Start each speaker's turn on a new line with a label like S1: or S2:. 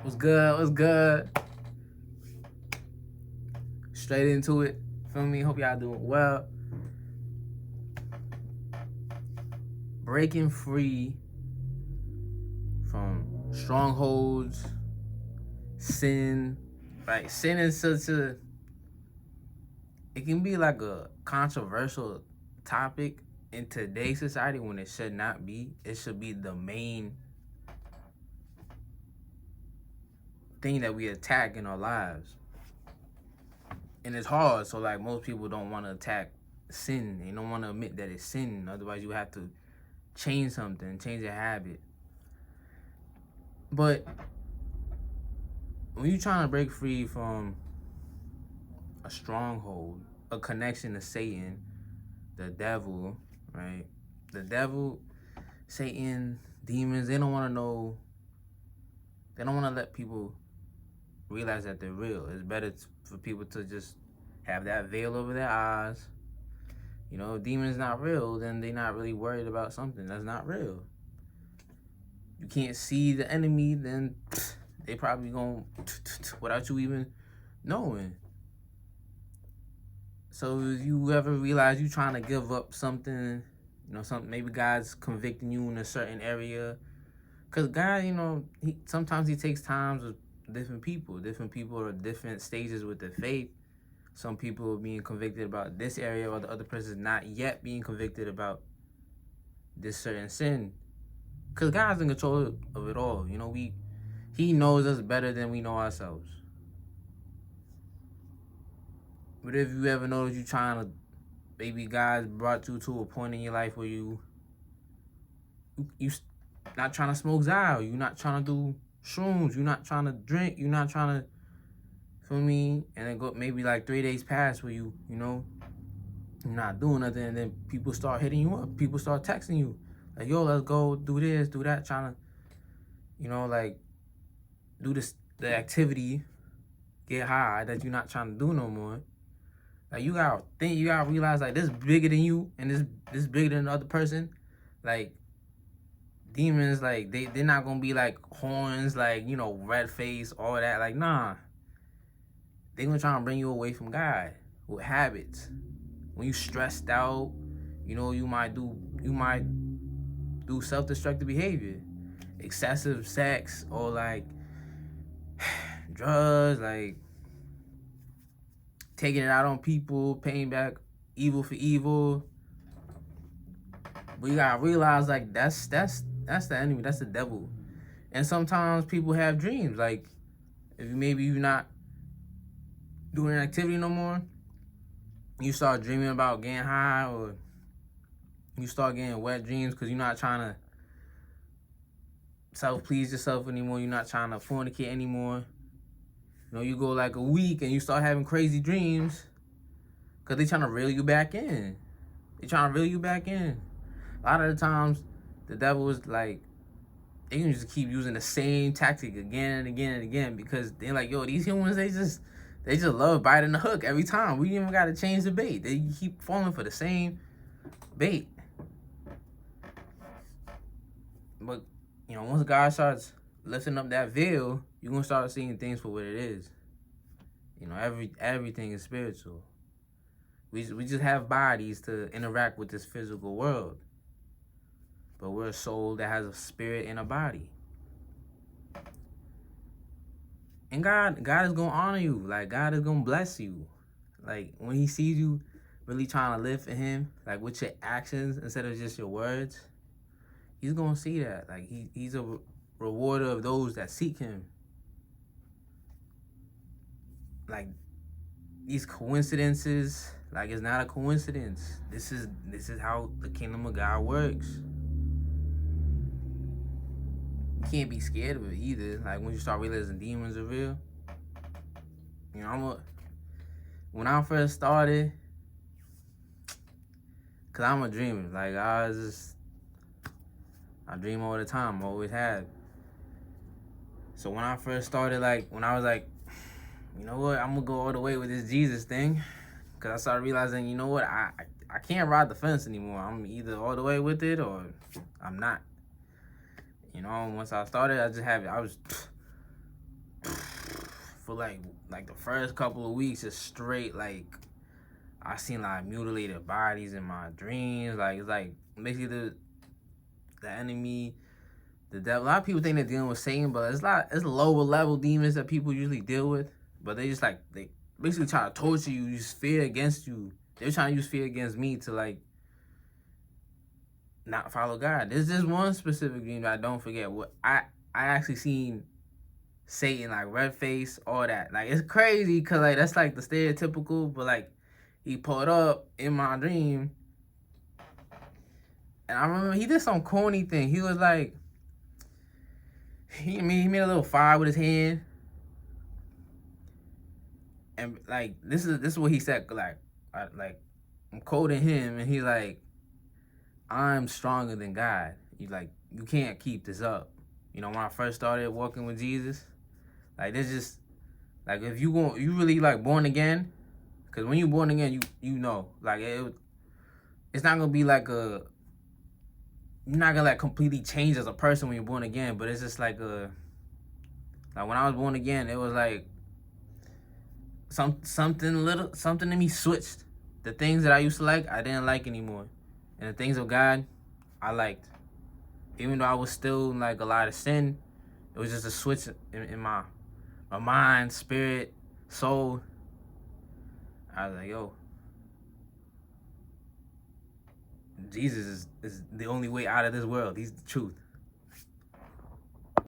S1: What's good? What's good? Straight into it. Feel me? Hope y'all doing well. Breaking free from strongholds, sin. Right? Sin is such a. It can be like a controversial topic in today's society when it should not be. It should be the main thing that we attack in our lives. And it's hard, so like most people don't want to attack sin. They don't want to admit that it's sin. Otherwise, you have to change something, change a habit. But when you're trying to break free from a stronghold, a connection to Satan, the devil, right? The devil, Satan, demons, they don't want to know. They don't want to let people realize that they're real. It's better for people to just have that veil over their eyes. You know, if demons not real, then they're not really worried about something that's not real. You can't see the enemy, then they probably going without you even knowing. So if you ever realize you trying to give up something, you know, something, maybe God's convicting you in a certain area, because God, you know, sometimes he takes times with different people. Different people are at different stages with their faith. Some people are being convicted about this area, while the other person is not yet being convicted about this certain sin. Because God's in control of it all. You know, he knows us better than we know ourselves. But if you ever know that you're trying to, maybe God brought you to a point in your life where you not trying to smoke Zyle, you're not trying to do shrooms, you're not trying to drink, you're not trying to, feel me? And then go maybe like 3 days pass where you know, you're not doing nothing, and then people start hitting you up. People start texting you, like, yo, let's go do this, do that, trying to, you know, like, do the activity, get high that you're not trying to do no more. Like, you gotta realize, like, this bigger than you, and this bigger than the other person. Like, demons, like, they're not gonna be like horns, like, you know, red face, all that. Like, nah. They're gonna try to bring you away from God with habits. When you stressed out, you know, you might do self-destructive behavior. Excessive sex, or like drugs, like taking it out on people, paying back evil for evil. But you gotta realize, like, that's the enemy, that's the devil. And sometimes people have dreams, like, if maybe you're not doing an activity no more, you start dreaming about getting high, or you start getting wet dreams because you're not trying to self-please yourself anymore. You're not trying to fornicate anymore. You know, you go like a week and you start having crazy dreams because they're trying to reel you back in. They're trying to reel you back in. A lot of the times, the devil is like, they can just keep using the same tactic again and again and again, because they're like, yo, these humans, they just love biting the hook every time. We even got to change the bait. They keep falling for the same bait. But, you know, once God starts lifting up that veil, you're going to start seeing things for what it is. You know, everything is spiritual. We just have bodies to interact with this physical world. But we're a soul that has a spirit and a body. And God is going to honor you. Like, God is going to bless you. Like, when he sees you really trying to live for him, like with your actions instead of just your words, he's going to see that. Like, he's a rewarder of those that seek him. Like, these coincidences, like, it's not a coincidence. This is how the kingdom of God works. You can't be scared of it either. Like, when you start realizing demons are real. You know, when I first started, because I'm a dreamer. Like, I dream all the time. I always have. So when I first started, like, when I was like, you know what, I'm going to go all the way with this Jesus thing. Because I started realizing, you know what, I can't ride the fence anymore. I'm either all the way with it or I'm not. You know, once I started, I was for like the first couple of weeks, it's straight like I seen like mutilated bodies in my dreams. Like it's like basically the enemy, the devil. A lot of people think they're dealing with Satan, but it's lower level demons that people usually deal with. But they just like they basically try to torture you, use fear against you. They're trying to use fear against me to like not follow God. There's just one specific dream that I don't forget. What I actually seen Satan like red face, all that. Like it's crazy because like that's like the stereotypical, but like he pulled up in my dream, and I remember he did some corny thing. He was like, he made a little fire with his hand, and like this is what he said. Like I'm quoting him, and he's like, "I'm stronger than God. You can't keep this up." You know, when I first started walking with Jesus, like this just like if you really like born again, because when you born again, you know like it's not gonna be like you're not gonna like completely change as a person when you're born again, but it's just like like when I was born again, it was like something in me switched. The things that I used to like, I didn't like anymore, and the things of God, I liked. Even though I was still in like a lot of sin, it was just a switch in my mind, spirit, soul. I was like, yo, Jesus is the only way out of this world. He's the truth.